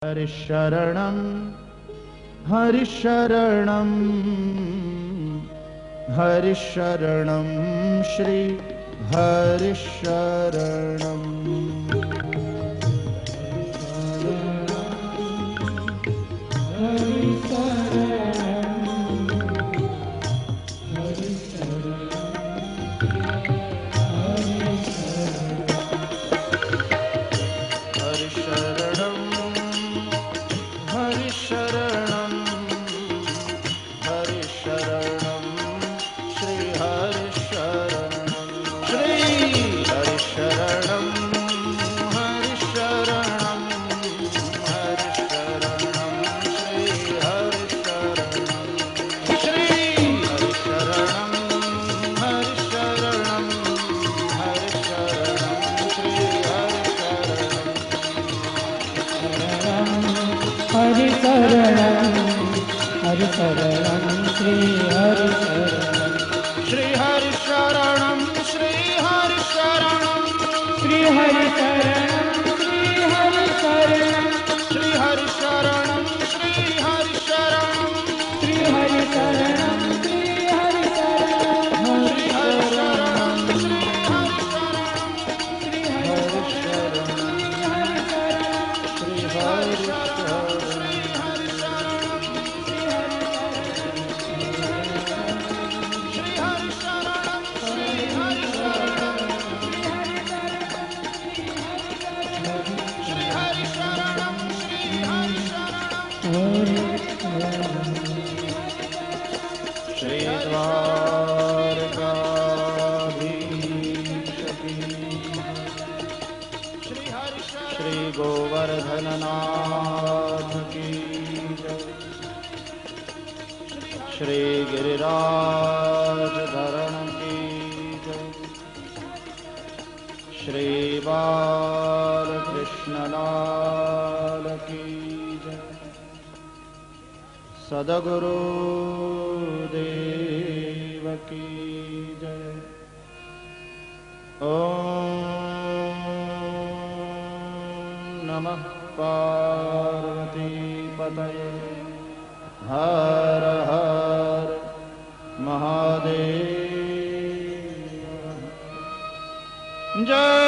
हरिशरणं हरिशरणं हरिशरणं श्री हरिशरणं हरिशरणं श्री हरिशरणं श्री हरिशरणं श्री हरिशरणं श्री हरिशरणं श्री हरिशरणं श्री हरिशरणं श्री हरिशरणं श्री हरिशरणं श्री हरिशरणं श्री हरिशरणं श्री श्री गोवर्धननाथ की जय। श्री गिरिराज धरण की जय। श्री बालकृष्णलाल की जय। सद्गुरु देव की जय। ओम नमः पार्वती पतये हर हर महादेव। जय